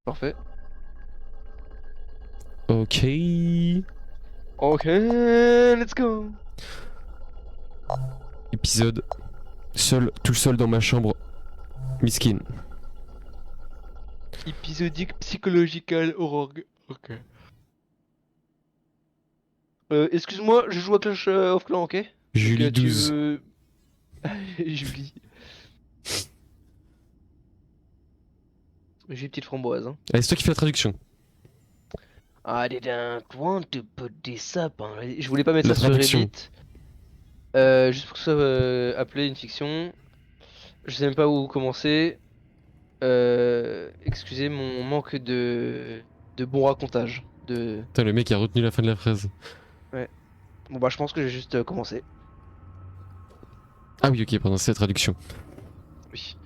Parfait. Ok. Ok, let's go. Épisode. Seul, tout seul dans ma chambre. Miskin. Épisodique psychological horror. Ok. Excuse-moi, je joue à Clash of Clans, ok? Donc Julie tu 12. veux... Julie. J'ai une petite framboise, hein. Allez, c'est toi qui fais la traduction. I didn't want to put this up. Hein. Je voulais pas mettre La ça sur traduction. Reddit. Juste pour que ça soit appelé une fiction. Je sais même pas où commencer. Excusez mon manque de bon racontage. Putain, le mec a retenu la fin de la phrase. Ouais. Bon bah je pense que je vais juste commencer. Ah oui, ok, pardon, c'est la traduction. Oui.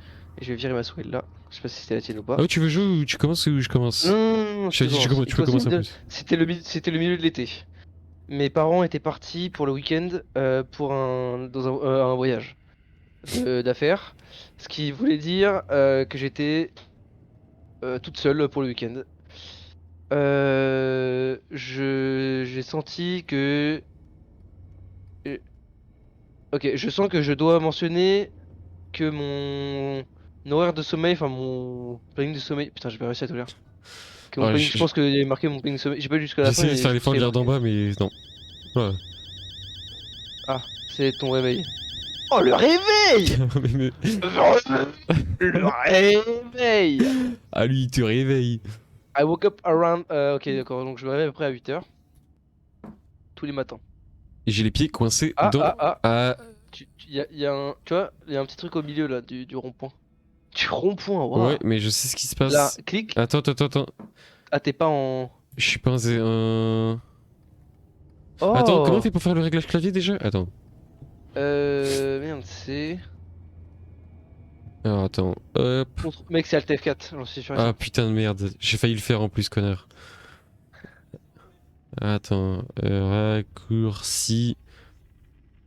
Et je vais virer ma souris là. Je sais pas si c'était la tienne ou Ah pas. oui, tu veux jouer ou tu commences ou je Non, commence? non, non, non, Je t'ai tu dit, commences. tu peux commencer en plus. C'était le milieu de l'été. Mes parents étaient partis pour le week-end pour un voyage d'affaires. Ce qui voulait dire que j'étais toute seule pour le week-end. J'ai senti que... euh, Ok, je sens que je dois mentionner que mon horaire de sommeil, enfin mon planning de sommeil... Putain, j'ai pas réussi à tout lire. Que mon Ah, planning, je pense qu'il y avait marqué mon planning de sommeil. J'ai pas lu jusqu'à j'ai la fin, essayé de mais faire je pense l'effort qu'il de y avait lire d'en marqué. bas, mais non. Voilà. Ah, c'est ton réveil. Oh, le réveil! Mais- Le réveil! Ah, lui, il te réveille. I woke up around... ok, d'accord, donc je me réveille à peu près à 8 heures, tous les matins. Et j'ai les pieds coincés Ah, dans. ah, ah, Ah. y a un... Tu vois, il y a un petit truc au milieu là, du rond-point. Du rond-point, Ouais, waouh! mais je sais ce qui se Là, passe. clique. Attends. Ah, t'es pas en... Je suis pas un. Attends, comment on Oh! fait pour faire le réglage clavier déjà? Attends. Merde, c'est... Alors attends. Hop. Mec, c'est Alt F4, j'en suis sûr et Ah certain. putain de merde. J'ai failli le faire en plus, connard. Attends. Raccourci.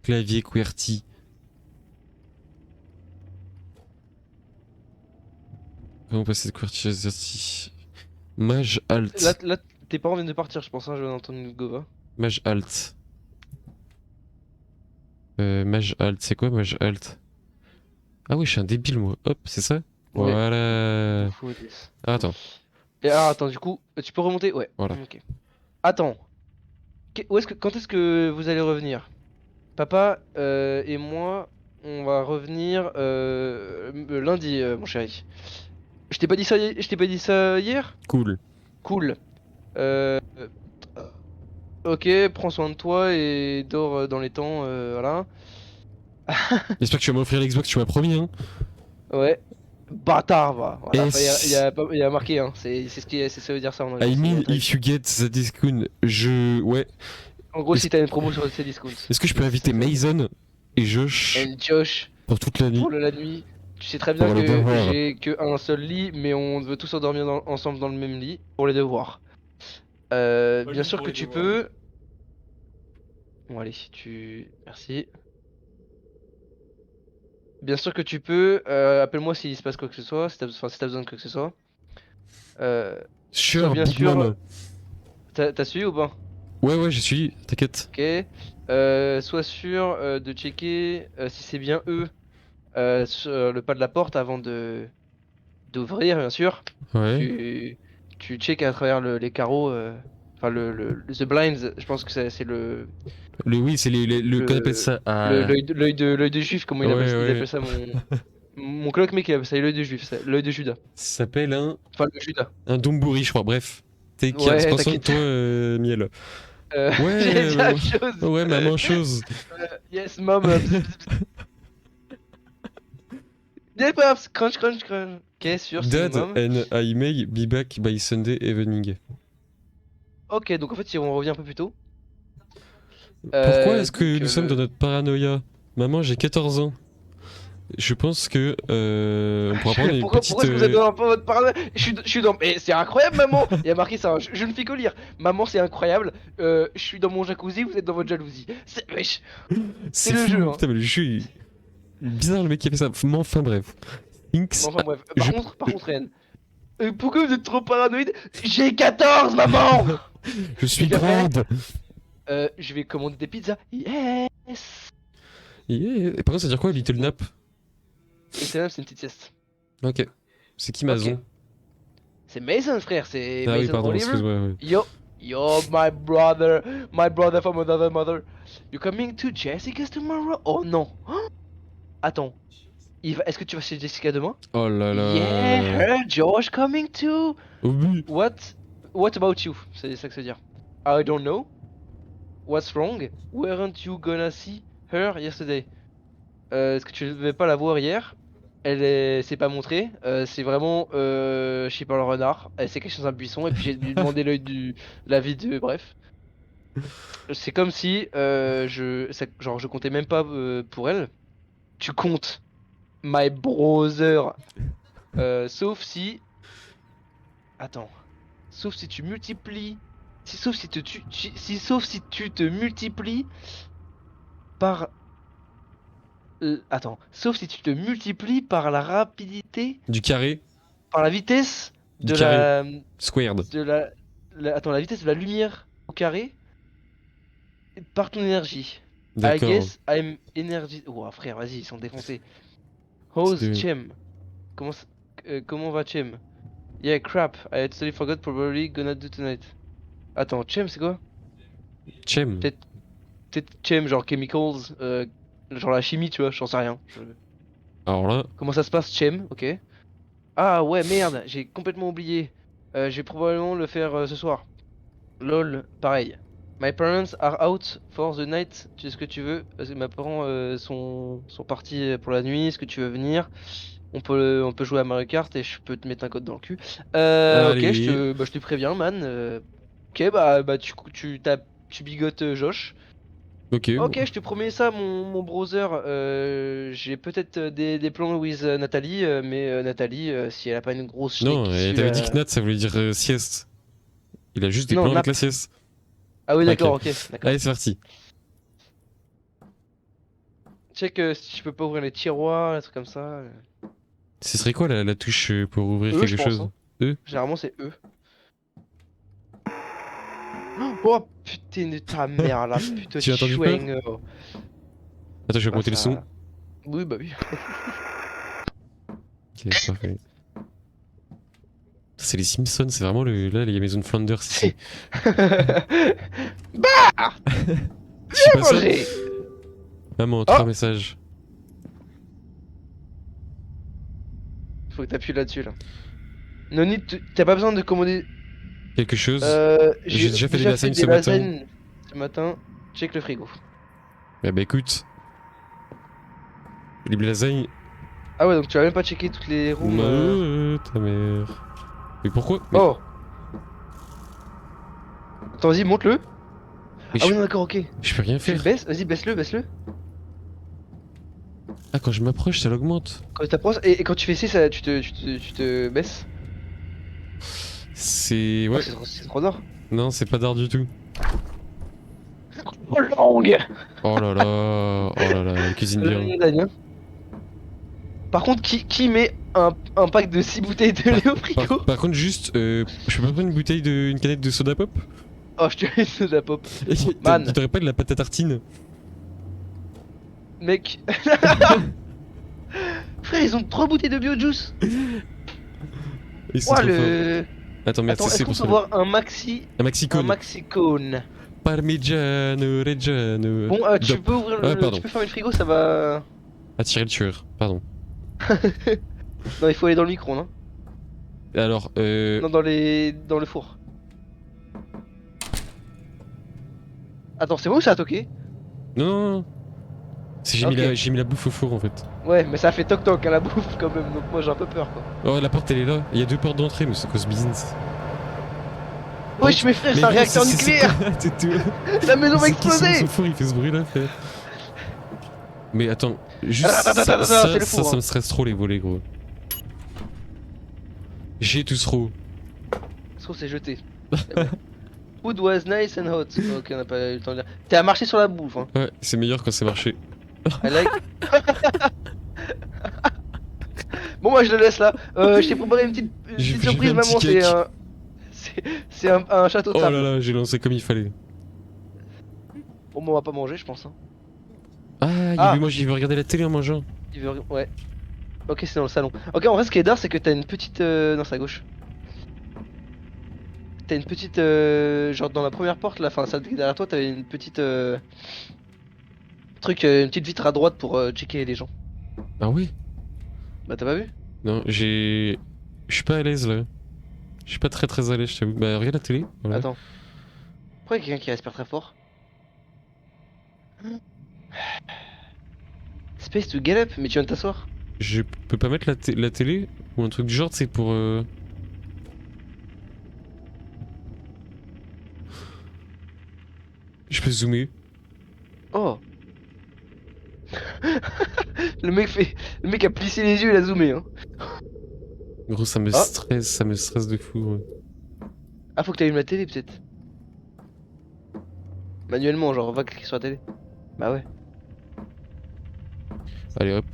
Clavier QWERTY. Comment passer de QWERTY à ZERTY? Maj Là, Alt. là, tes parents viennent de partir, je pense, hein, je viens d'entendre une Gova. Maj Alt. Maj Alt. C'est quoi Maj Alt? Ah oui, je suis un débile moi. Hop, c'est ça? Ouais, Voilà. faut this. Ah, attends. Et alors, attends, du coup, tu peux remonter? Ouais, Voilà. ok. Attends, quand est-ce que vous allez revenir? Papa et moi, on va revenir lundi, mon chéri. Je t'ai pas dit ça hier? Cool. Cool. Euh, ok, prends soin de toi et dors dans les temps, voilà. J'espère que tu vas m'offrir l'Xbox, tu m'as promis, hein. Ouais. Bâtard, va. Voilà, enfin, S. il y a marqué, hein. Ça veut dire ça en anglais. I mean, if you get the discount, je. Ouais. En gros, Est-ce si t'as une promo sur ces discounts. est-ce que je peux inviter Mason et Josh And Josh, pour toute la nuit? pour la nuit, tu sais très bien Pour le que devoir. j'ai que un seul lit, mais on veut tous endormir ensemble dans le même lit pour les devoirs. Pas Bien juste sûr pour que les tu devoirs. peux. Bon, allez, Merci. Bien sûr que tu peux. Appelle-moi s'il se passe quoi que ce soit, enfin, si t'as besoin de quoi que ce soit. Sois Sure, bien Big sûr. Mom. T'as suivi ou pas? Ouais, j'ai suivi, t'inquiète. Ok. Sois sûr de checker si c'est bien eux sur le pas de la porte avant de d'ouvrir, bien sûr. Ouais. Tu, tu checkes à travers les carreaux, enfin the blinds, je pense que c'est Oui, c'est qu'on appelle le, ça. Ah. l'œil de juif, comment Ouais, il ouais. appelle ça mon coloc mec il appelle ça l'œil de juif, l'œil de Judas. Ça s'appelle Enfin le Judas. un Domburi, je crois. Bref. Take care. Ouais, Prends soin de t'inquiète. toi, Miel. J'allais Ouais, dire la même chose. ouais, maman chose. Yes, mom. Bzz, bzz, bzz. Yes, pops, crunch, crunch, crunch. Ok, sûr, c'est Dad minimum. and I may be back by Sunday evening. Ok, donc en fait, si on revient un peu plus tôt. Pourquoi est-ce que Donc, nous sommes dans notre paranoïa? Maman, j'ai 14 ans. Je pense que on pourra prendre une petite. pourquoi est-ce que vous êtes dans un peu votre parole? Je suis dans. Mais c'est incroyable, maman! Il y a marqué ça, hein. Je ne fais que lire. Maman, c'est incroyable. Je suis dans mon jacuzzi, vous êtes dans votre jalousie. Wesh, c'est C'est le jeu, fou. hein. Putain, mais je suis bizarre le mec qui a fait ça. Mais enfin bref. Mais Thinks. enfin, bref. Je... Par contre, Ren, Pourquoi vous êtes trop paranoïde? J'ai 14, maman! Je suis Qu'est-ce qu'il a fait grande. Je vais commander des pizzas. Yes! Yeah. Et par contre, ça veut dire quoi, Little Nap? Et c'est une petite sieste. Ok. C'est qui Mason? Ok. C'est Mason, frère, c'est Ah oui, Mason pardon, Oliver. excuse-moi. Ouais. Yo, my brother from another mother. You coming to Jessica's tomorrow? Oh non. Attends, est-ce que tu vas chez Jessica demain? Oh là Yeah, là. her Josh coming too. Oh oui. What about you? C'est ça que ça veut dire. I don't know. What's wrong? Weren't you gonna see her yesterday? Est-ce que tu ne devais pas la voir hier? s'est pas montrée. C'est vraiment, je sais pas, le renard. Elle s'est cachée dans un buisson et puis j'ai dû demander l'avis de. Bref. C'est comme si genre, je comptais même pas pour elle. Tu comptes my brother. Sauf si. Attends. Sauf si tu multiplies. Sauf si sauf si tu te multiplies par. Attends. Sauf si tu te multiplies par la rapidité. Du carré. Par la vitesse Du de carré. la. Squared. De attends, la vitesse de la lumière au carré. Par ton énergie. I D'accord. guess I'm energy. Ouah, frère, vas-y, ils sont défoncés. How's C'est- Chem? Comment va Chem? Yeah, crap. I totally forgot. Probably gonna do tonight. Attends, Chem, c'est quoi? Chem. Peut-être Chem, genre chemicals, genre la chimie, tu vois, j'en sais rien. Alors là, Comment ça se passe, Chem? Ok. Ah ouais, merde, j'ai complètement oublié. Je vais probablement le faire ce soir. Lol, pareil. My parents are out for the night. Tu sais ce que tu veux? Parce que mes parents sont partis pour la nuit. Est-ce que tu veux venir? On peut jouer à Mario Kart et je peux te mettre un code dans le cul. Ok, allez. je te préviens, man. Ok, tu bigotes Josh. Ok. Ok, je te promets ça, mon brother. J'ai peut-être des plans with Nathalie, mais Nathalie, si elle a pas une grosse schneck Non, qui elle suit t'avait la- dit que Nat, ça voulait dire sieste. Il a juste des Non, plans avec nap. la sieste. Ah oui, d'accord, Ok. ok, d'accord. Allez, c'est parti. Check si je peux pas ouvrir les tiroirs, des trucs comme ça. Ce serait quoi la touche pour ouvrir E, quelque je pense. chose? Hein. E. Généralement, c'est E. Oh putain de ta mère là, putain de Tu as entendu chouing. Attends, je vais monter le son. Oui, bah oui. Ok, parfait. C'est les Simpsons, c'est vraiment là, les maisons de Flanders ici. Bah C'est pas ça? Manger. Maman, Oh. 3 messages. Faut que t'appuies là-dessus là. Noni, t'as pas besoin de commander. Quelque chose? J'ai déjà fait des lasagnes ce matin. lasagnes ce matin. Check le frigo. Eh bah écoute. Les lasagnes. Ah ouais, donc tu vas même pas checker toutes les rooms. Ta mère. Mais pourquoi? Mais, Oh. Attends, vas-y, monte-le. mais Ah oui, non, d'accord, ok. je peux rien Tu le faire. baisses, vas-y, baisse-le. Ah, quand je m'approche, ça l'augmente. Quand tu t'approches, et quand tu fais ça, tu te baisses. C'est. Oh, Ouais. c'est trop d'or. Non, c'est pas d'art du tout. Oh, langue. Oh là là. Oh là là, elle cuisine bien. Par contre, qui met un pack de 6 bouteilles de lait au frigo? Par contre, juste, je peux pas prendre une canette de soda pop? Oh, je te laisse de la pop. T'aurais Man. pas de la pâte à tartine? Mec. Frère, ils ont 3 bouteilles de bio juice. Ils sont Ouah, trop forts. le. Attends, mais Attends, c'est est-ce qu'on pour peut ça. avoir un maxi. Un Un maxicone. maxi-cone? Parmigiano Reggiano. Bon, tu Dop. peux ouvrir Ah, pardon. tu peux fermer le frigo, ça va. Attirer le tueur, pardon. Non, il faut aller dans le micro, non? Alors, Non, dans le four. Attends, c'est moi ou ça a toqué? Non, non, non. J'ai Ok. j'ai mis la bouffe au four en fait. Ouais, mais ça a fait toc-toc à la bouffe quand même, donc moi j'ai un peu peur quoi. Oh, la porte elle est là. Il y a 2 portes d'entrée, mais c'est cause business. Wesh, mes frères, c'est un Mais réacteur c'est nucléaire! quoi, c'est tout. La maison va C'est qui exploser! son four, il fait ce bruit là, frère. Mais attends, juste Attends, ça, c'est le four, ça hein. me stresse trop les volets, gros. J'ai tout trop. Trop c'est jeté. Food was nice and hot. Ok, on n'a pas eu le temps de dire. T'es à marcher sur la bouffe, hein. Ouais, c'est meilleur quand c'est marché. I like. Bon, moi je le laisse là. Je t'ai préparé une J'ai petite fait surprise, un maman. petit C'est cake. un. C'est un château de Oh sable. là là, j'ai lancé comme il fallait. Bon, on va pas manger, je pense. Hein. Ah, Ah. moi j'ai vu regarder la télé en mangeant. Ouais. Ok, c'est dans le salon. Ok, en vrai, ce qui est d'art, c'est que t'as une petite. Non, c'est à gauche. T'as une petite. Genre dans la première porte là, enfin, ça derrière toi, t'avais une petite. Truc, une petite vitre à droite pour checker les gens. Ah oui? Bah, t'as pas vu? Non, j'ai... Je suis pas à l'aise là. Je suis pas très à l'aise, je t'avoue. Bah regarde la télé, voilà. Attends. Pourquoi il y a quelqu'un qui respire très fort? Space to get up, mais tu viens de t'asseoir? Je peux pas mettre la télé? Ou un truc du genre, c'est pour... Je peux zoomer. Oh! Le mec fait. Le mec a plissé les yeux, il a zoomé, hein. Gros, Ah. ça me stresse de fou. Ouais. Ah, faut que t'allumes la télé, peut-être. Manuellement, genre, va cliquer sur la télé. Bah ouais. Allez hop.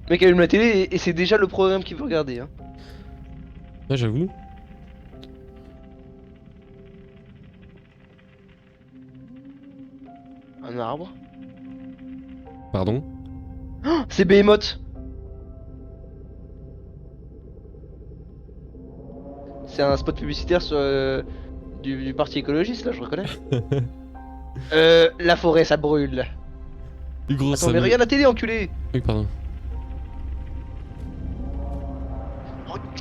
Le mec allume la télé et c'est déjà le programme qu'il veut regarder, hein. Ah j'avoue. Un arbre. Pardon. Oh, c'est Behemoth! C'est un spot publicitaire sur, du parti écologiste, là, je reconnais. La forêt, ça brûle. Et gros, Attends, mais regarde la télé, enculé! Oui, pardon.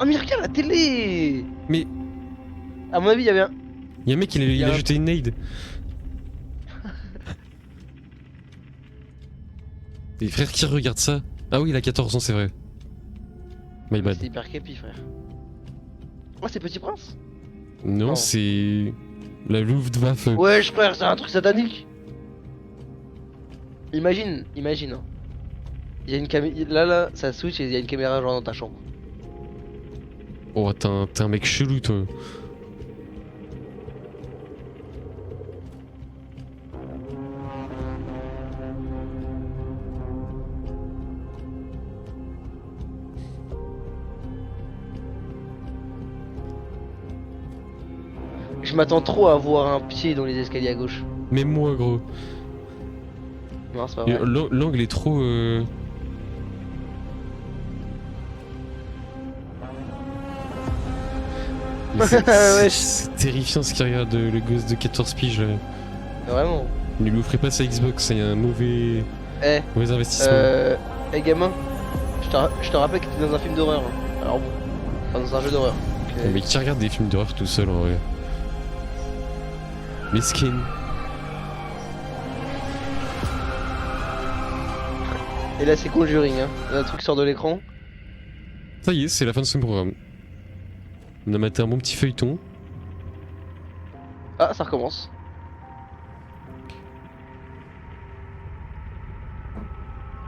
Oh, mais regarde la télé! Mais... À mon avis, il y avait un. Y'a un mec, il a jeté une nade. Des frères qui regardent ça. Ah oui, il a 14 ans, c'est vrai. My bad. C'est hyper képi, frère. Oh, c'est Petit Prince? Non, Non. c'est... La Luftwaffe. Wesh, frère, c'est un truc satanique! Imagine. Hein. Il y a une caméra. Là, ça switch et il y a une caméra genre dans ta chambre. Oh, t'es un mec chelou, toi. Je m'attends trop à voir un pied dans les escaliers à gauche. Même moi, gros. Non, c'est pas vrai. L'angle est trop... Mais Wesh. c'est terrifiant ce qu'il regarde le gosse de 14 piges là. Vraiment. Ne lui offrez pas sa Xbox, c'est un mauvais Eh, investissement. gamin, je te rappelle que t'es dans un film d'horreur. Hein. Alors bon, enfin dans un jeu d'horreur. Donc, Mais qui regarde des films d'horreur tout seul en vrai? Mesquin. Et là, c'est Conjuring, hein. Un truc sort de l'écran. Ça y est, c'est la fin de ce programme. On a maté un bon petit feuilleton. Ah, ça recommence.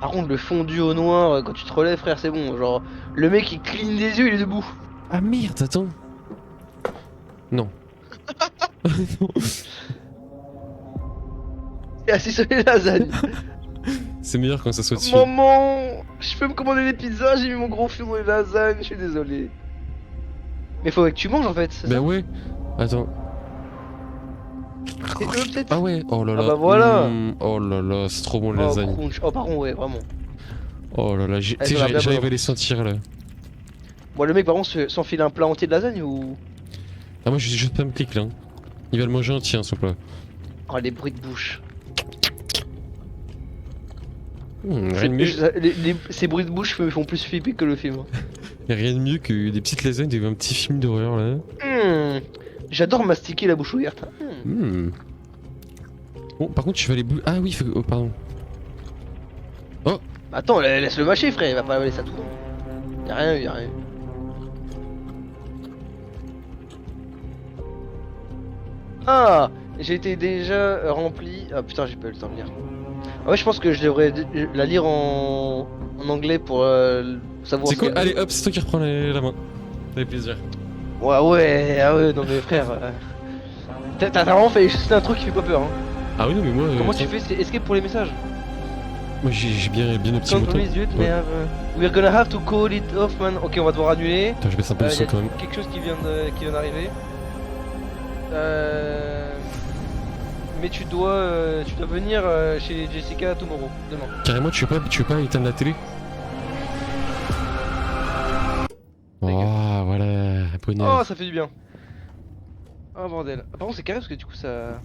Par contre, le fondu au noir, quand tu te relèves, frère, c'est bon. Genre, le mec il cligne des yeux, il est debout. Ah merde, attends. Non. Non. Et assis sur les lasagnes. C'est meilleur quand ça soit dessus. Maman, je peux me commander des pizzas, j'ai mis mon gros fion dans les lasagnes, je suis désolé. Mais faudrait que tu manges en fait, c'est Bah ça? ouais. Attends. C'est eux peut-être? Ah ouais. Oh là là. Ah bah voilà. Oh là là, c'est trop bon les Oh, lasagnes. crunch. Oh, par contre, ouais, vraiment. Oh là là, tu Elles sais, sont bien j'arrive bonnes. à les sentir là. Bon, le mec, par contre, s'enfile un plat entier de lasagne ou. Ah moi je juste pas me cliquer là. Il va le manger entier hein, ce plat. Oh, les bruits de bouche. Rien de mieux. Ces bruits de bouche me font plus flipper que le film. Rien de mieux que des petites lasagnes de un petit film d'horreur là. J'adore mastiquer la bouche ouverte. Bon, par contre, tu vas les boules. Ah oui, oh, pardon. Attends, laisse-le mâcher, frère, il va pas avaler ça tout. Y'a rien eu, y'a rien eu. Ah, j'ai été déjà rempli. Ah putain, j'ai pas eu le temps de lire. Ah ouais, je pense que je devrais la lire en anglais pour savoir. C'est ce quoi? qu'elle Allez veut. hop, c'est toi qui reprends la main. Avec plaisir. Ouais, ouais, ah ouais, non mais frère. T'as vraiment fait juste un truc qui fait pas peur. Hein. Ah oui, non, mais moi. Comment tu fais? C'est escape pour les messages? Moi j'ai bien le petit Can't moteur. release it, mais Ouais. we're gonna have to call it off, man. Ok, on va devoir annuler. Attends, je baisse un peu le Y son a quand même. quelque chose qui vient d'arriver. Mais tu dois venir chez Jessica tomorrow, demain. Carrément, tu veux pas éteindre la télé? Ta gueule. Oh, voilà, Oh, bonheur. ça fait du bien. Oh bordel. Ah, par contre, c'est carré parce que du coup, ça.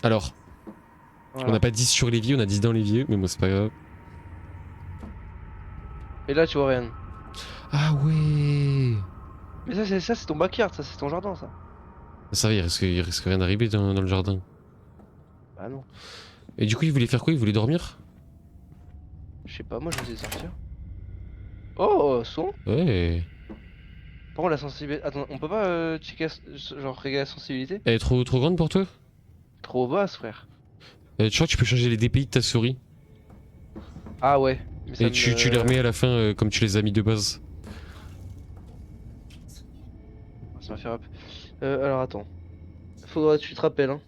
Alors, on Voilà. n'a pas 10 sur l'évier, on a 10 dans l'évier, mais moi c'est pas grave. Et là, tu vois rien. Ah ouais. Mais ça, c'est ton backyard, ça, c'est ton jardin, ça. Ça va, il risque rien d'arriver dans le jardin. Bah non. Et du coup, il voulait faire quoi? Il voulait dormir? Je sais pas, moi, je vous ai sortir. Oh, son. Ouais. Par contre, la sensibilité. Attends, on peut pas checker, genre, régler la sensibilité? Elle est trop grande pour toi? Trop basse, frère. Tu crois que tu peux changer les DPI de ta souris? Ah ouais. Mais ça Et tu les remets à la fin comme tu les as mis de base. Ça va faire up. Alors attends. Faudra que tu te rappelles, hein.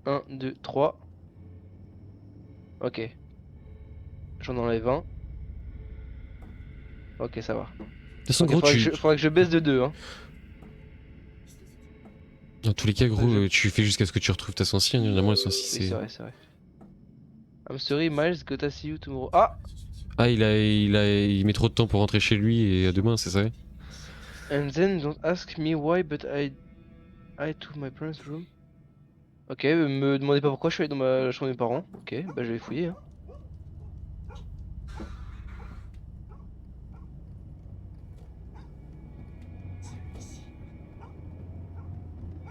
1, 2, 3. Ok. J'en enlève un. Ok, ça va. De toute façon, Ok, gros, faudra que je baisse de 2, hein. dans tous les cas, gros, Je- tu fais jusqu'à ce que tu retrouves ta sensi. Hein. Généralement, la sensi, Oui, c'est c'est. vrai, c'est vrai. I'm sorry, Miles, gotta see you tomorrow. Ah! Ah, il met trop de temps pour rentrer chez lui et à demain, c'est ça? And then don't ask me why, but I took my parents' room. Ok, me demandez pas pourquoi je suis allé dans ma chambre des parents. Ok, bah je vais fouiller, hein.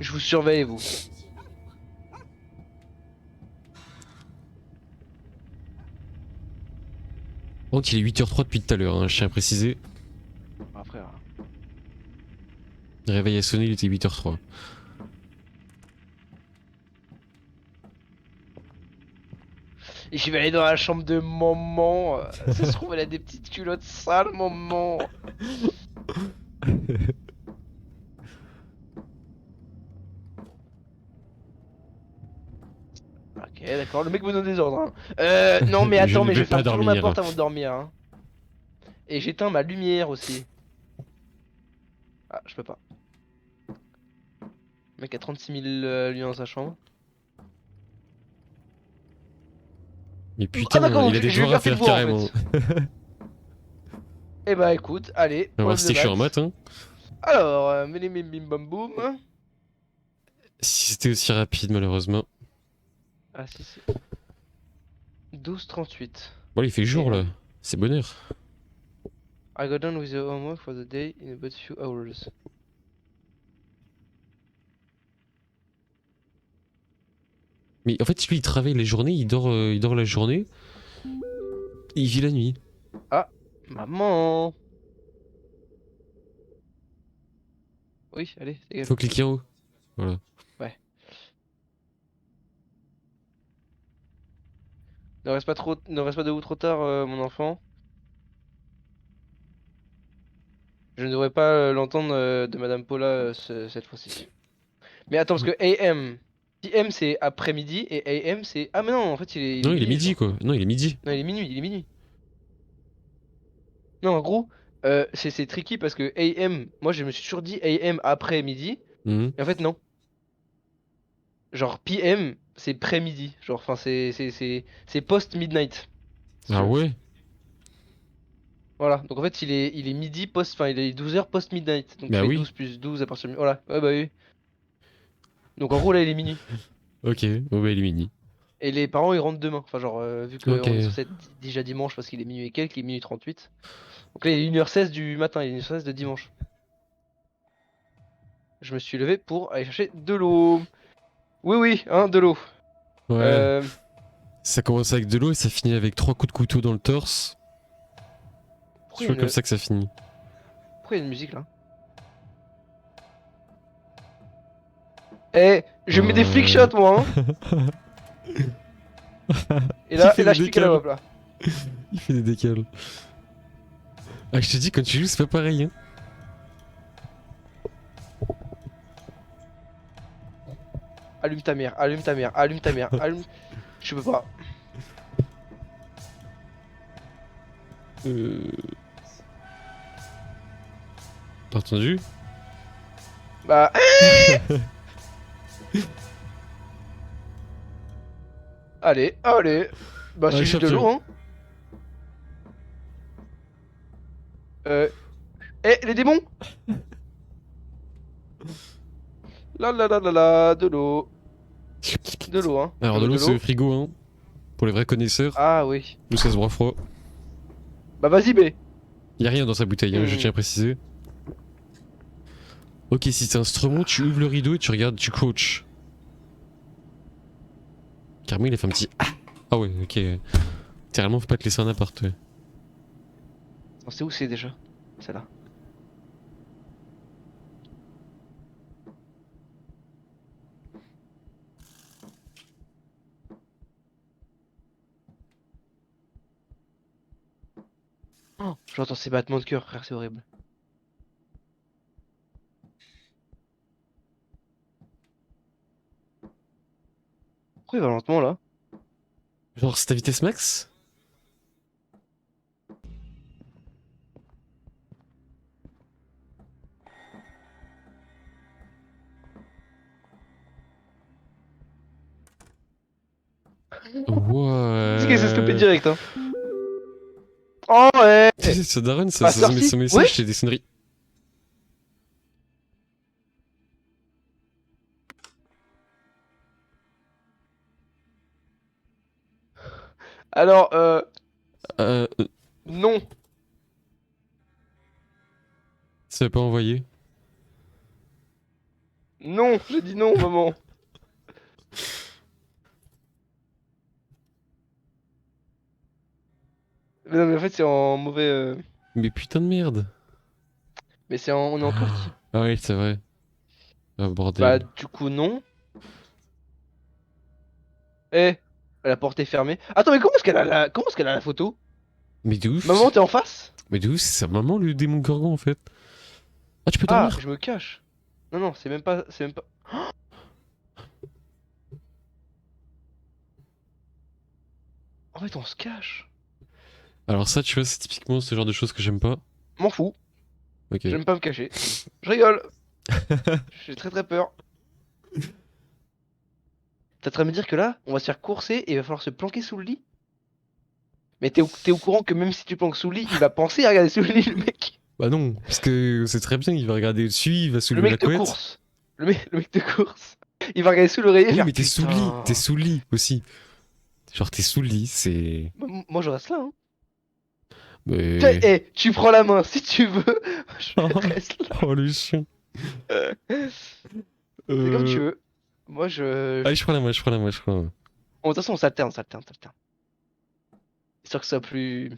Je vous surveille, vous. Donc, il est 8h03 depuis tout à l'heure, hein, je tiens à préciser. Ah, frère. Le réveil a sonné, il était 8h03. Et je vais aller dans la chambre de maman. Ça se trouve, elle a des petites culottes sales, maman. Ok, d'accord, le mec me donne des ordres, hein. Non, mais Je attends, ne mais je vais vais pas ferme toujours ma dormir. porte avant de dormir, hein. Et j'éteins ma lumière aussi. Ah, je peux pas. Le mec a 36 000 lumières dans sa chambre. Mais Ah, putain, d'accord, donc il a des je vais devoirs à faire tes faire devoirs en carrément. fait. Eh bah écoute, allez, On va voir problème si de t'es chiant en maths. maths, hein. Alors, bim bim bam boum. Si c'était aussi rapide, malheureusement. Ah si, si. 12:38. Bon, il fait jour là. AM. C'est bonheur. I got done with the homework for the day in about few hours. Mais en fait, lui, il travaille les journées, il dort la journée. Et il vit la nuit. Ah, maman. Oui, allez, dégage. Faut cliquer en haut. Voilà. Ouais. Ne reste pas debout trop tard, mon enfant. Je ne devrais pas l'entendre de Madame Paula cette fois-ci. Mais attends, parce que AM, PM c'est après-midi et AM c'est... Ah mais non, en fait il est Non, il est minuit, je midi crois. quoi. Non, il est midi. Non, il est minuit, il est minuit. Non, en gros, c'est tricky parce que AM, moi je me suis toujours dit AM après-midi, Mhm. et en fait non. Genre PM, c'est pré-midi. Genre, enfin c'est post-midnight, si tu Ah veux. ouais? Voilà, donc en fait il est midi post... Enfin il est 12 h post-midnight. Donc tu Bah fais oui. 12 plus 12 à partir de... Voilà, ouais bah oui. Donc en gros là il est minuit. Ok, bon bah il est midi. Et les parents ils rentrent demain. Enfin genre vu Ok. qu'on est censé être déjà dimanche parce qu'il est minuit et quelques, il est minuit 38. Donc là il est 1h16 du matin, il est 1h16 de dimanche. Je me suis levé pour aller chercher de l'eau. Oui oui, hein, de l'eau. Ouais. Euh... Ça commence avec de l'eau et ça finit avec 3 coups de couteau dans le torse. C'est Pourquoi il y toujours a comme une... ça que ça finit. Pourquoi il y a une musique là? Eh, je mets des flick shots moi hein. Et Il là, fait et là des je pique à la décals. hop là. Il fait des décals. Ah, je te dis, quand tu joues, c'est pas pareil, hein. Allume ta mère, allume ta mère, allume ta mère, allume. Je peux pas. T'as entendu? Bah. Allez, allez. Bah, c'est Allez, juste de champion. l'eau, hein. Eh, les démons! La la la la la, de l'eau. De l'eau, hein. Alors de l'eau c'est le frigo hein. Pour les vrais connaisseurs, Ah oui. où ça se boit froid. Bah, vas-y, B. Y'a rien dans sa bouteille, hein, je Hmm. tiens à préciser. Ok, si c'est un instrument, tu ouvres le rideau et tu regardes, tu coaches. Carrément il a fait un petit ah ouais, ok. Littéralement faut pas te laisser un appart, ouais. On sait où c'est déjà? C'est là. Oh, j'entends ces battements de cœur, frère, c'est horrible. Pourquoi il va lentement là? Genre c'est ta vitesse max? Dis que c'est scopé Ouais. direct, hein. Oh ouais! Ce daron, Ma ça met sortie? son Ouais? message, c'est des sonneries. Alors, Euh, non. ça veut pas envoyer. Non, j'ai dit non, maman. Mais non, mais en fait, c'est en mauvais. Mais putain de merde. Mais c'est en. On est en QWERTY. Ah ouais, c'est vrai. Ah Bah, bordel. du coup, non. Eh, la porte est fermée. Attends, mais comment est-ce qu'elle a la. Comment est-ce qu'elle a la photo? Mais de Maman, ouf. t'es en face? Mais de ouf, c'est sa maman le démon gorgon en fait. Ah tu peux Ah, dormir? je me cache. Non, non, c'est même pas. C'est même pas. En fait, on se cache. Alors ça tu vois c'est typiquement ce genre de choses que j'aime pas. M'en fous. Ok. J'aime pas me cacher. Je rigole. J'ai très très peur. T'es en train de me dire que là, on va se faire courser et il va falloir se planquer sous le lit? Mais t'es au courant que même si tu planques sous le lit, il va penser à regarder sous le lit, le mec. Bah non, parce que c'est très bien, il va regarder au-dessus, il va Le soulever la mec te couette. course. Le mec te course. Il va regarder sous l'oreiller et Oui faire mais t'es sous le lit, putain. t'es sous le lit aussi. Genre t'es sous le lit, c'est... Moi je reste là, hein. Tiens, Mais... eh, tu prends la main si tu veux. Je reste là. Oh le chien. C'est comme tu Euh... veux. Moi je. Allez je prends la main, je prends la main, je prends la main. Bon, de toute façon, on s'alterne, on s'alterne, on s'alterne. Histoire que ça soit plus.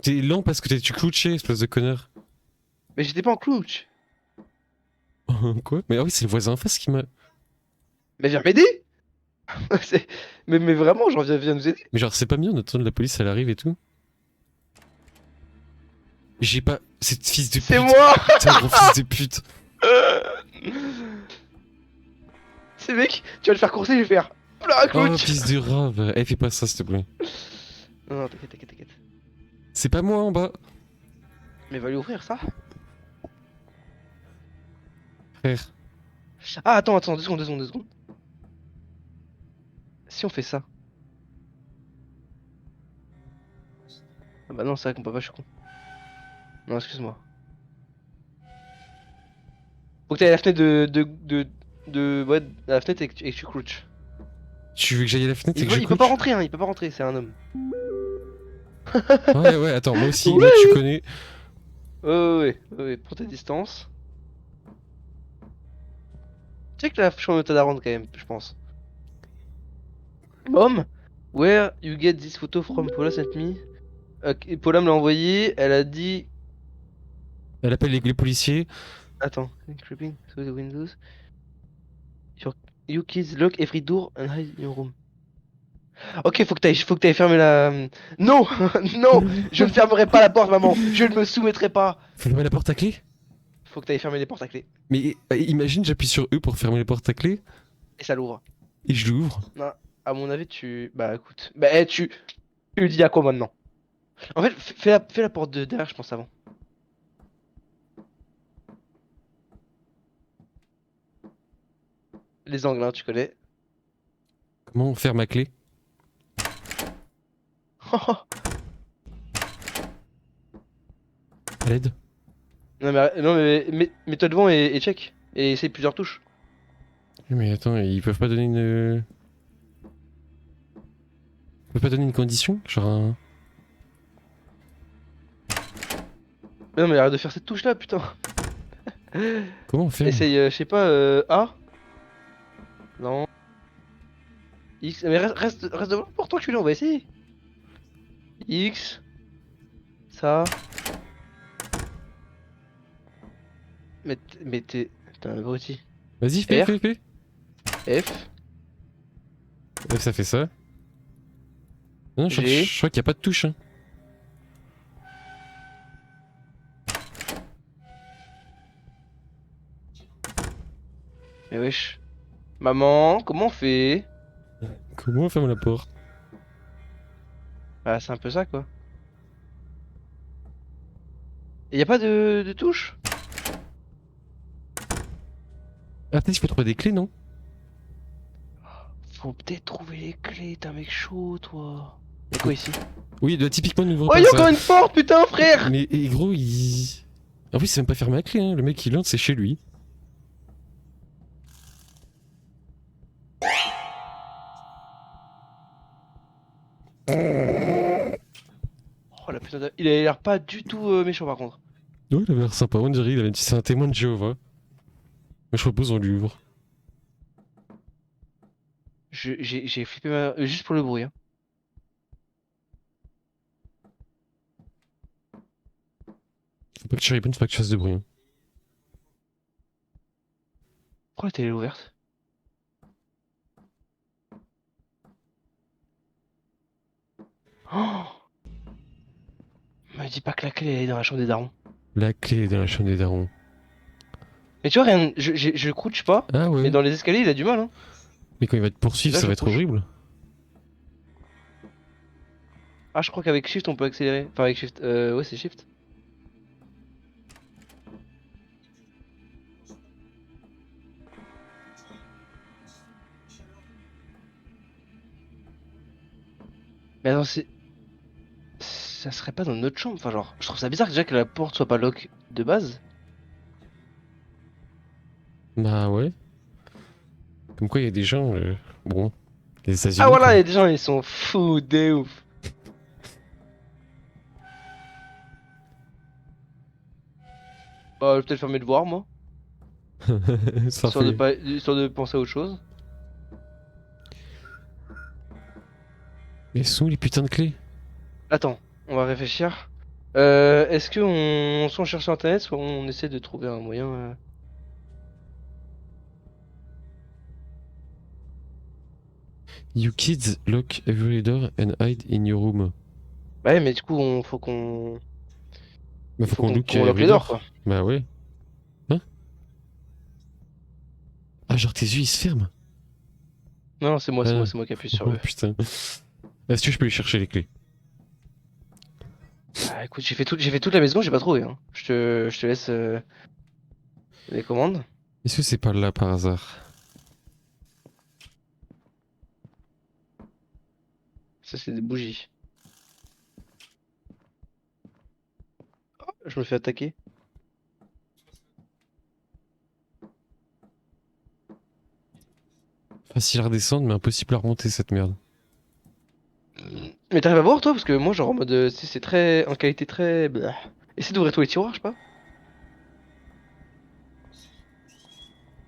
T'es lent parce que tu couché, espèce de connard. Mais j'étais pas en clouch. Quoi? Mais ah oui c'est le voisin en face qui m'a... Mais viens m'aider. Mais vraiment, genre, viens nous aider. Mais genre c'est pas mieux, on attend la police, elle arrive et tout. J'ai pas... Cette fils de pute. C'est moi. Putain gros fils de pute. C'est mec, tu vas le faire courser, je vais faire. Plah, Oh clouch. fils de rave. Eh fais pas ça s'il te plaît. Non, non, t'inquiète, t'inquiète, t'inquiète. C'est pas moi en bas. Mais va lui ouvrir ça. Frère. Ah, attends, 2 secondes. Si on fait ça. Ah bah non, c'est vrai qu'on peut pas, je suis con. Non, excuse-moi. Faut que t'ailles à la fenêtre ouais, à la fenêtre et que tu crouches. Tu veux que j'aille à la fenêtre et que je Il peut couche? pas rentrer, hein, il peut pas rentrer, c'est un homme. Ouais, ouais, attends, moi aussi, Ouais, moi tu connais. ouais, prends tes distances. Check la chambre de ta daronne quand même, je pense. Mom, where you get this photo from? Paula sent me. Paula me l'a envoyé, elle a dit. Elle appelle les policiers. Attends, creeping through the windows. You kids lock every door and hide in your room. Ok, faut que t'ailles fermer la. Non, non, je ne fermerai pas la porte, maman. Je ne me soumettrai pas. Faut fermer la porte à clé? Faut que t'ailles fermer les portes à clé. Mais imagine, j'appuie sur E pour fermer les portes à clé. Et ça l'ouvre. Et je l'ouvre. Non, à mon avis, bah écoute. Bah, tu lui dis à quoi maintenant? En fait, fais la porte de derrière, je pense, avant. Les angles, hein, tu connais. Comment faire ma clé? À l'aide? Non, mais mets-toi devant et check. Et essaye plusieurs touches. Mais attends, ils peuvent pas donner une... Ils peuvent pas donner une condition? Genre un... Mais non, mais arrête de faire cette touche là, putain. Comment on ferme? Essaye, je sais pas, A? Non. X. Mais reste devant pour toi, culé, on va essayer. X. Ça. Mais t'es un abruti. Vas-y, fais, R. fais, fais. F. F, ça fait ça. Non, G. je crois qu'il y a pas de touche. Hein. Mais wesh. Maman, comment on fait? Comment on ferme la porte? Bah, c'est un peu ça, quoi. Et y a pas de touche? Ah, peut-être qu'il faut trouver des clés, non? Faut peut-être trouver les clés, t'es un mec chaud, toi. Y'a quoi ici? Oui, bah, typiquement, n'ouvre Oh, pas y'a ça. encore une porte, putain, frère! Mais et gros, il... En plus, c'est même pas fermé à clé, hein. Le mec, il entre, c'est chez lui. Oh la putain Il a l'air pas du tout méchant par contre. Ouais, il avait l'air sympa. On dirait, c'est un témoin de Jéhovah. Mais je propose, on lui ouvre. J'ai flippé juste pour le bruit. Hein. Faut pas que tu répètes, faut pas que tu fasses de bruit. Hein. Pourquoi la télé est ouverte? Oh, me dis pas que la clé elle est dans la chambre des darons. La clé est dans la chambre des darons. Mais tu vois, rien, je crouche pas, Ah mais ouais. dans les escaliers il a du mal. Hein. Mais quand il va te poursuivre, Là, ça je va être couche. horrible. Ah, je crois qu'avec Shift on peut accélérer. Enfin, avec Shift, ouais, c'est Shift. Mais attends, ça serait pas dans notre chambre. Enfin, genre, je trouve ça bizarre déjà que la porte soit pas lock de base. Bah ouais. Comme quoi, il y a des gens... Bon, les Ah, États-Unis, voilà, quoi. il y a des gens, ils sont fous de ouf. Bah, je vais peut-être fermer le voir, moi. Ça fait... Histoire de penser à autre chose. Mais sont où les putains de clés? Attends, on va réfléchir. Est-ce que soit on cherche sur internet, soit on essaie de trouver un moyen. You kids lock every door and hide in your room. Ouais, mais du coup, faut qu'on. Bah Il faut faut qu'on look qu'on lock every les doors, door. quoi. Bah ouais. Hein? Ah genre tes yeux ils se ferment? Non, c'est moi, c'est moi, Ah. c'est moi qui appuie sur Oh le. putain. Est-ce que je peux aller chercher les clés? Ah, écoute, j'ai fait toute la maison, j'ai pas trouvé. Hein. Je te laisse les commandes. Est-ce que c'est pas là par hasard? Ça, c'est des bougies. Je me fais attaquer. Facile à redescendre mais impossible à remonter cette merde. Mais t'arrives à voir, toi? Parce que moi, genre en mode. C'est très. En qualité très. Blah. Essaie d'ouvrir tous les tiroirs, je sais pas.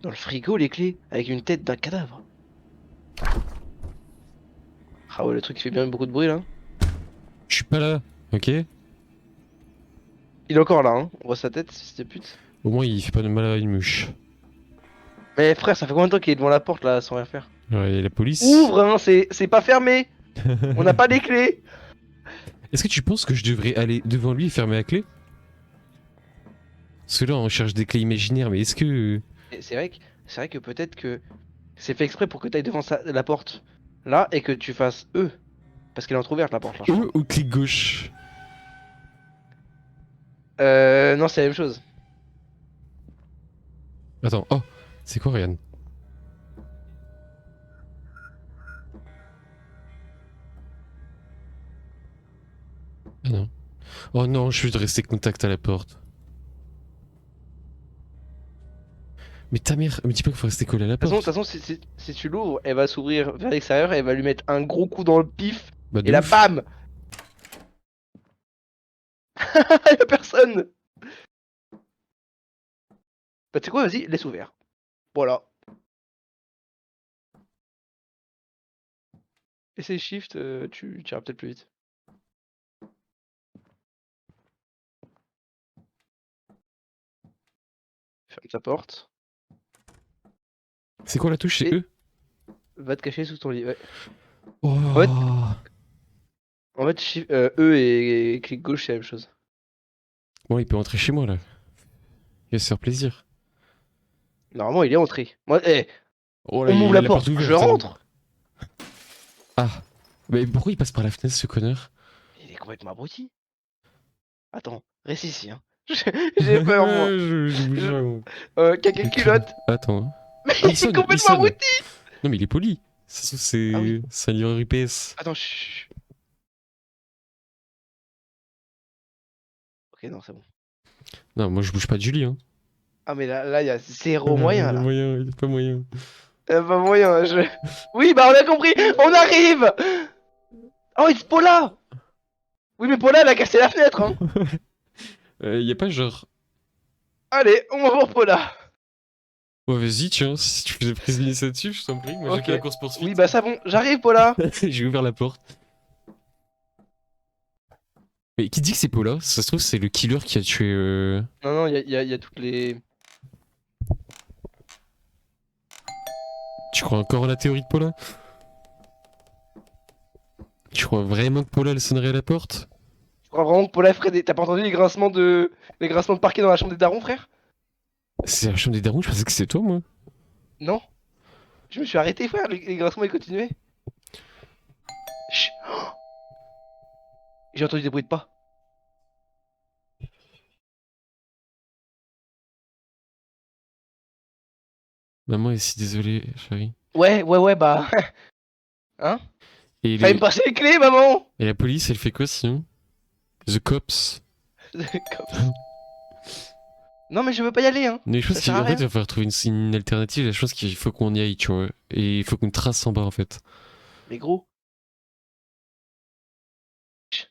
Dans le frigo, les clés, avec une tête d'un cadavre. Ah ouais, le truc qui fait bien beaucoup de bruit là. Je suis pas là, ok? Il est encore là, hein. On voit sa tête, fils de pute. Au moins il fait pas de mal à une mouche. Mais frère, ça fait combien de temps qu'il est devant la porte là sans rien faire? Ouais, et la police. Ouvre, hein, c'est pas fermé. On n'a pas les clés. Est-ce que tu penses que je devrais aller devant lui et fermer la clé? Parce que là on cherche des clés imaginaires mais est-ce que... Et c'est vrai que peut-être que C'est fait exprès pour que t'ailles devant la porte là et que tu fasses E. Parce qu'elle est entrouverte la porte là, je crois. Ou clic gauche. Non, c'est la même chose. Attends, oh, c'est quoi, Ryan? Ah non. Oh non, je suis de rester contact à la porte. Mais ta mère, me dis pas qu'il faut rester collé à la De toute porte. façon, si tu l'ouvres, elle va s'ouvrir vers l'extérieur et elle va lui mettre un gros coup dans le pif. Bah Et de là, ouf. bam! Y'a personne! Bah, tu sais quoi, vas-y, laisse ouvert. Voilà. Essaye Shift, tu iras peut-être plus vite. Ferme ta porte. C'est quoi la touche? C'est Et E? va te cacher sous ton lit. Ouais. Oh. En fait E et clic gauche, c'est la même chose. Bon, il peut entrer chez moi là. Il va se faire plaisir. Normalement, il est entré. Moi, Oh là, on m'ouvre il a la la porte porte, je ouverte, hein. rentre! Ah. Mais pourquoi il passe par la fenêtre ce connard? Il est complètement abruti. Attends, reste ici, hein. J'ai peur, moi. Je bouge Je... pas, moi. Caca culotte. Attends. Mais Ah, il est il complètement sonne. abruti! Non, mais il est poli. Ça se trouve, Ah oui. c'est un livreur UPS. Attends, chut. Ok, non, c'est bon. Non, moi je bouge pas de Julie, hein. Ah, mais là, il y a zéro moyen, là. Il y a pas moyen. Pas moyen, Oui, bah, on a compris! On arrive! Oh, it's Paula! Oui, mais Paula, elle a cassé la fenêtre, hein. Y a pas genre. Allez, on va voir Paula. Oh, vas-y, tiens, si tu faisais prise d'initiative, je t'en prie. Moi j'ai Ok. fait la course poursuite. Oui, bah, ça bon. J'arrive, Paula. J'ai ouvert la porte. Mais qui dit que c'est Paula? Ça se trouve, c'est le killer qui a tué. Non, non, il y a toutes les... Tu crois encore à la théorie de Paula? Tu crois vraiment que Paula elle sonnerait à la porte? Je crois vraiment que Paula ferait des... T'as pas entendu les grincements de parquet dans la chambre des darons, frère? C'est la chambre des darons, je pensais que c'était toi, moi. Non? Je me suis arrêté, frère. Les grincements, ils continuaient. Chut. J'ai entendu des bruits de pas. Maman est si désolée, chérie. Ouais, bah... Hein? Et, Fallait me passer les clés, maman. Et la police, elle fait quoi sinon? The cops. Non, mais je veux pas y aller, hein. Mais je pense Ça sert à qu'en fait, rien. il va falloir trouver une alternative. Je pense qu'il faut qu'on y aille, tu vois. Et il faut qu'on trace en bas, en fait. Mais gros. Chut.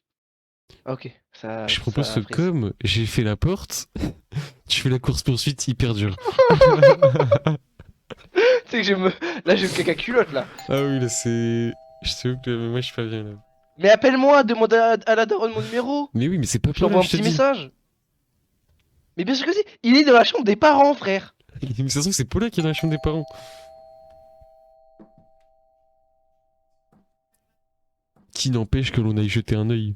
Ok, ça... Je propose ça que frise. comme j'ai fait la porte, tu fais la course-poursuite hyper dure. Tu sais que je me... Là, j'ai le caca culotte, là. Ah oui, là, c'est... Je t'avoue que moi, je suis pas bien, là. Mais appelle-moi, demande à la daronne mon numéro. Mais oui, mais c'est pas Je pour là, t'envoie un je te petit dis. message. Mais bien sûr que si. Il est dans la chambre des parents, frère. Mais ça se trouve, c'est Paula qui est dans la chambre des parents. Qui n'empêche que l'on aille jeter un œil.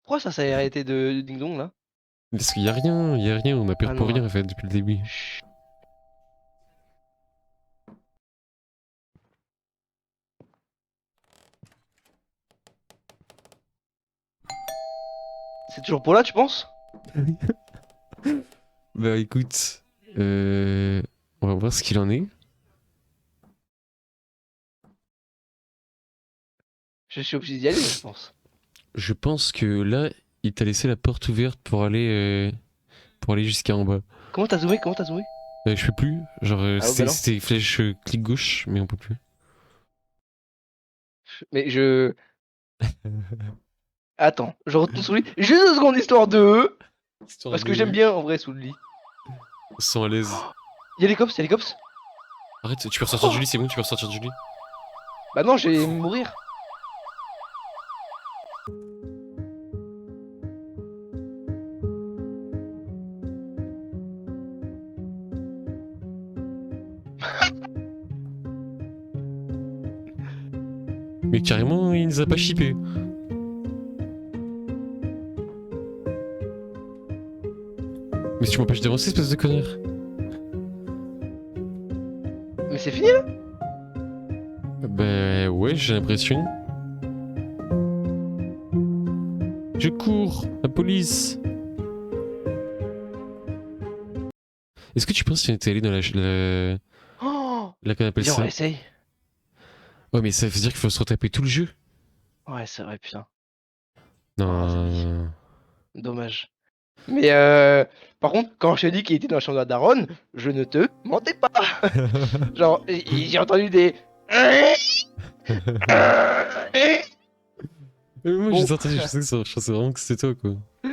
Pourquoi ça s'est arrêté de ding-dong, là? Parce qu'il y a rien, on a peur Ah pour non. rien, en fait, depuis le début. Chut. C'est toujours pour là, tu penses? Bah écoute, on va voir ce qu'il en est. Je suis obligé d'y aller, je pense. Je pense que là, il t'a laissé la porte ouverte pour aller jusqu'à en bas. Comment t'as zoomé? Comment t'as zoomé? Je peux plus, genre Ah ouais, bah non. c'était flèche clic gauche, mais on peut plus. Mais je... Attends, je retourne sous le lit. Juste 2 secondes, histoire de... Histoire Parce que de j'aime bien, en vrai, sous le lit. sans à l'aise. Y'a les cops, y'a les cops. Arrête, tu peux ressortir du lit, c'est bon, tu peux ressortir du lit. Bah non, je vais mourir. Mais carrément, il nous a pas chippé. Mais tu m'empêches d'avancer, espèce de connard. Mais c'est fini là? Bah ouais, j'ai l'impression. Je cours, la police. Est-ce que tu penses qu'on était allé dans Oh! la qu'on appelle Viens, on ça? essaye. Ouais, mais ça veut dire qu'il faut se retaper tout le jeu. Ouais, c'est vrai, putain. Non. Dommage. Mais par contre, quand je t'ai dit qu'il était dans la chambre de la daronne, je ne te mentais pas. Genre, j'ai entendu des. Moi, Bon. j'ai entendu, je pensais vraiment que c'était toi, quoi. Tu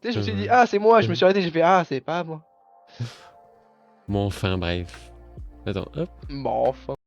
sais, je me suis dit, ah, c'est moi, je me suis arrêté, j'ai fait, ah, c'est pas moi. Bon, enfin, bref. Attends, hop. Bon, enfin.